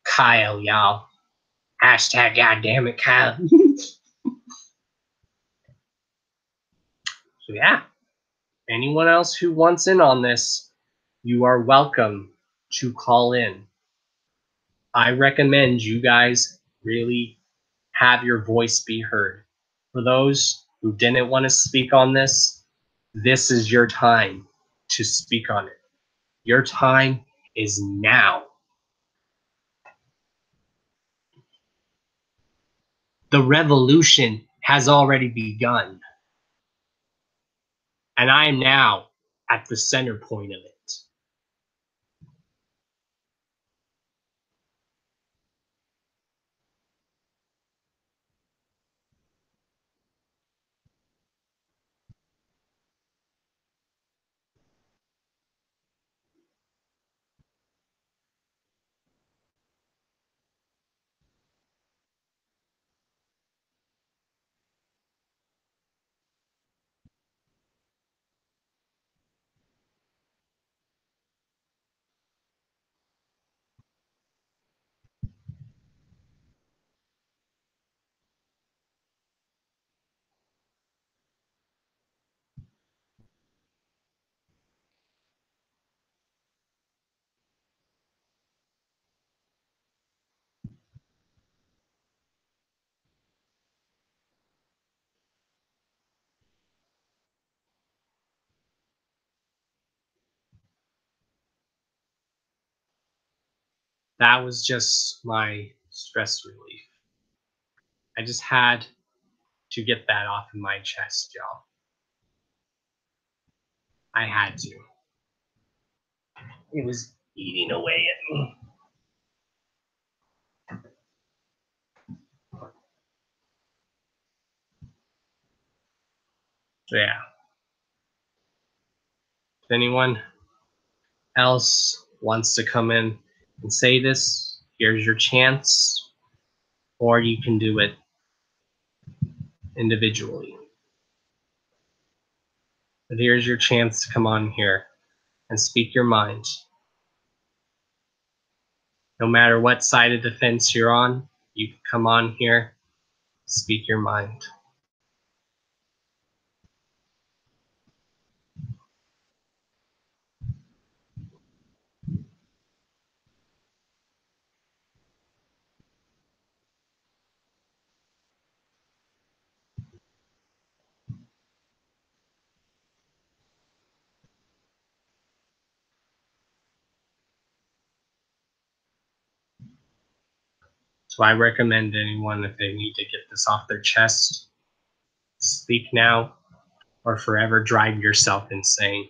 Kyle, y'all. Hashtag goddamn it, Kyle. So yeah, anyone else who wants in on this, you are welcome to call in. I recommend you guys really have your voice be heard. For those who didn't want to speak on this is your time to speak on it. Your time is now. The revolution has already begun. And I am now at the center point of it. That was just my stress relief. I just had to get that off of my chest, y'all. I had to. It was eating away at me. So yeah. If anyone else wants to come in and say this, here's your chance. Or you can do it individually. But here's your chance to come on here and speak your mind. No matter what side of the fence you're on, you can come on here, speak your mind. So I recommend anyone, if they need to get this off their chest, speak now or forever drive yourself insane.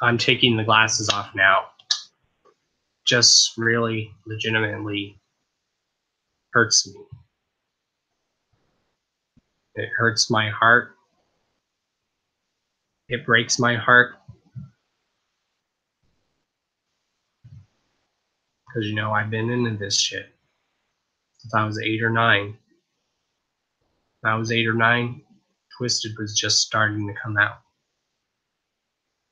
I'm taking the glasses off now. Just really legitimately hurts me. It hurts my heart. It breaks my heart. Because, you know, I've been into this shit since I was 8 or 9. When I was 8 or 9, Twiztid was just starting to come out.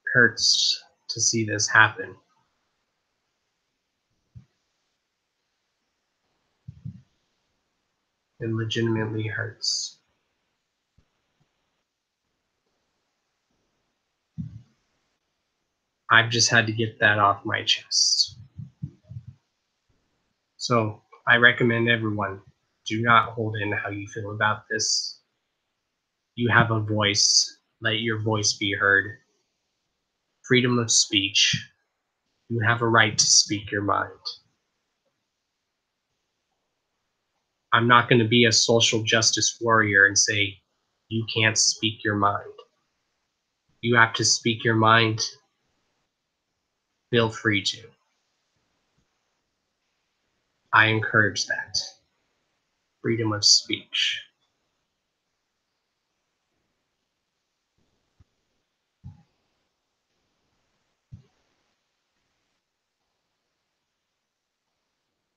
It hurts to see this happen. It legitimately hurts. I've just had to get that off my chest. So I recommend everyone, do not hold in how you feel about this. You have a voice. Let your voice be heard. Freedom of speech. You have a right to speak your mind. I'm not going to be a social justice warrior and say, you can't speak your mind. You have to speak your mind. Feel free to. I encourage that. Freedom of speech.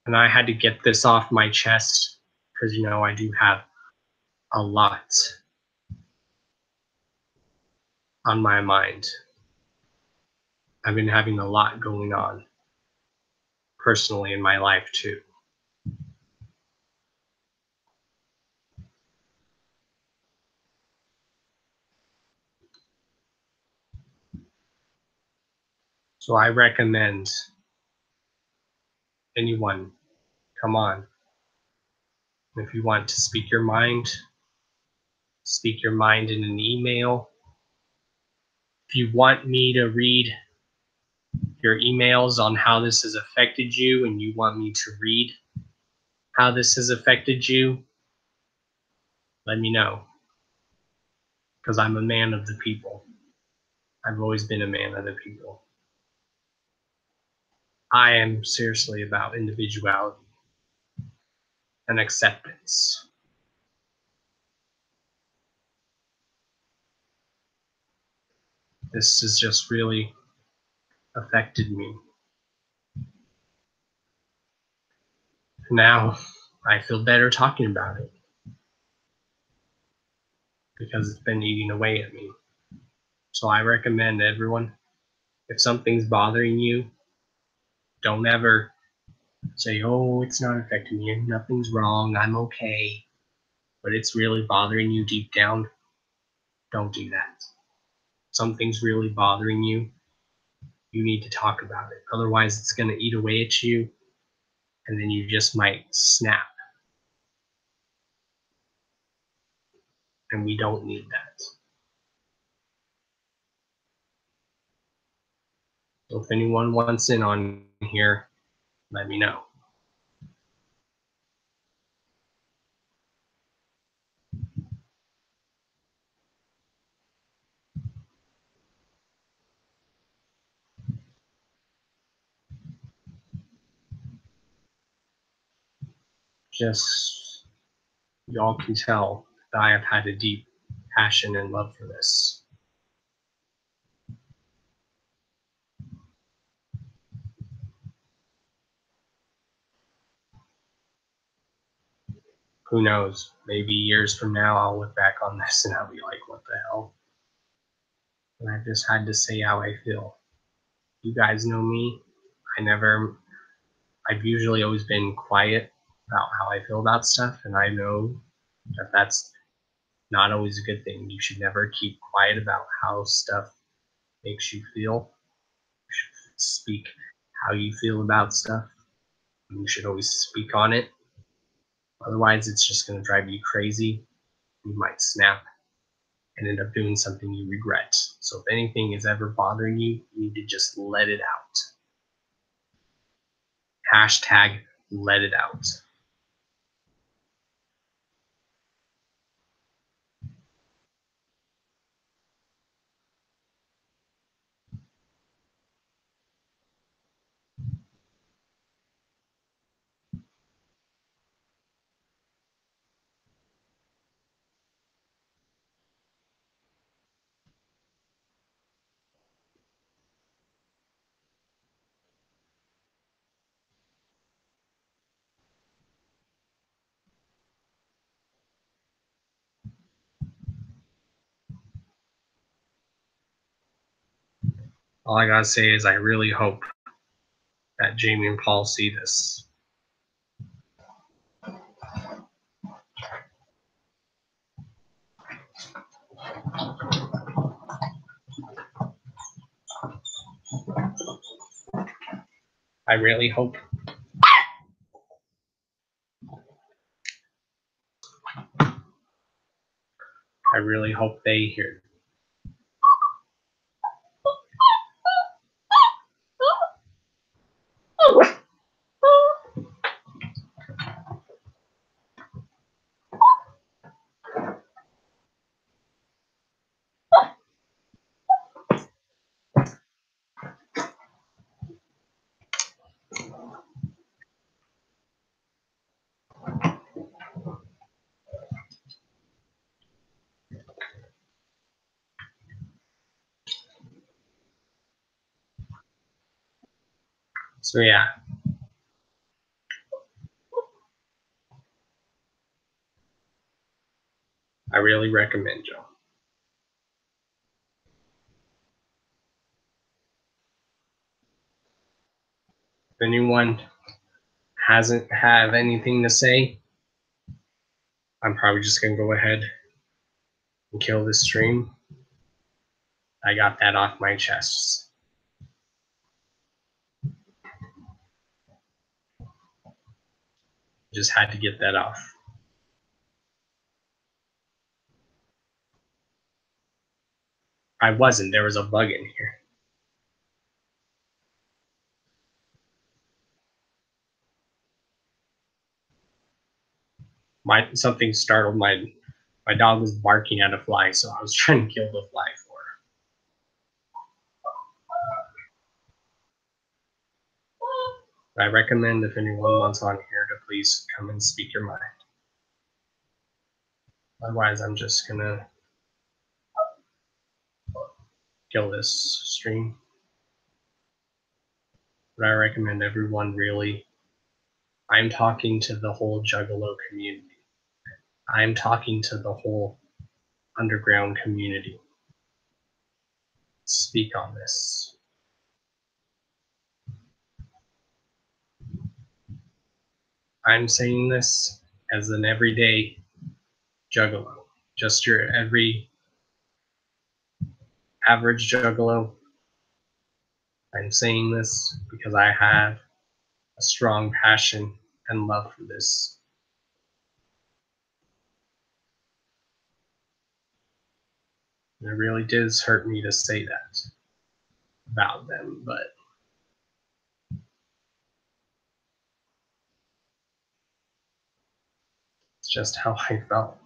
And I had to get this off my chest because, you know, I do have a lot on my mind. I've been having a lot going on personally in my life too. So I recommend anyone, come on. If you want to speak your mind in an email. If you want me to read your emails on how this has affected you and you want me to read how this has affected you, let me know. Because I'm a man of the people. I've always been a man of the people. I am seriously about individuality and acceptance. This has just really affected me. Now I feel better talking about it because it's been eating away at me. So I recommend everyone, if something's bothering you, don't ever say, oh, it's not affecting me, nothing's wrong, I'm okay. But it's really bothering you deep down, don't do that. Something's really bothering you, you need to talk about it. Otherwise, it's going to eat away at you, and then you just might snap. And we don't need that. So if anyone wants in on here, let me know. Just, y'all can tell that I have had a deep passion and love for this. Who knows? Maybe years from now, I'll look back on this and I'll be like, what the hell? And I just had to say how I feel. You guys know me. I've usually always been quiet about how I feel about stuff, and I know that that's not always a good thing. You should never keep quiet about how stuff makes you feel. You should speak how you feel about stuff. You should always speak on it. Otherwise, it's just going to drive you crazy. You might snap and end up doing something you regret. So if anything is ever bothering you, you need to just let it out. Hashtag let it out. All I gotta say is I really hope that Jamie and Paul see this. I really hope. I really hope they hear. So yeah. I really recommend you. If anyone hasn't have anything to say, I'm probably just gonna go ahead and kill this stream. I got that off my chest. Just had to get that off. I wasn't. There was a bug in here. Something startled my dog was barking at a fly, so I was trying to kill the fly for her. I recommend if anyone wants on here to please come and speak your mind. Otherwise, I'm just gonna kill this stream. But I recommend everyone really. I'm talking to the whole Juggalo community. I'm talking to the whole underground community. Speak on this. I'm saying this as an everyday Juggalo, just your every average Juggalo. I'm saying this because I have a strong passion and love for this. It really does hurt me to say that about them, but it's just how I felt.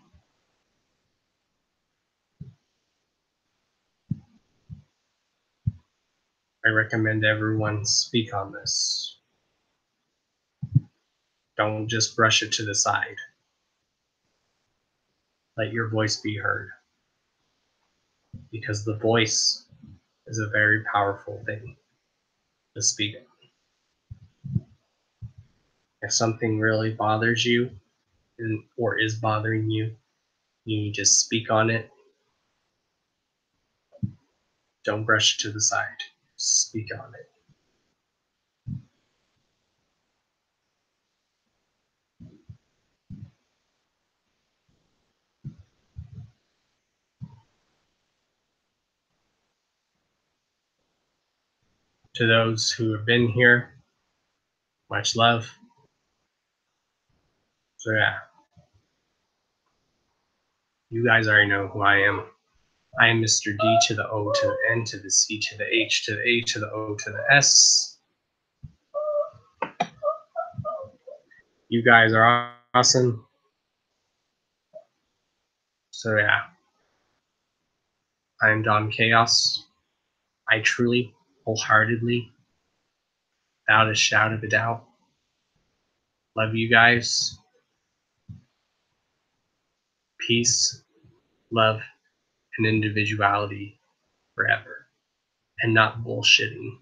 I recommend everyone speak on this. Don't just brush it to the side. Let your voice be heard. Because the voice is a very powerful thing to speak on. If something really bothers you or is bothering you, you just speak on it. Don't brush it to the side. Speak on it. To those who have been here, much love. So yeah, you guys already know who I am. I am Mr. D to the O to the N to the C to the H to the A to the O to the S. You guys are awesome. So yeah, I'm Don Chaos. I truly, wholeheartedly, without a shadow of a doubt, love you guys. Peace, love, and individuality forever. And not bullshitting.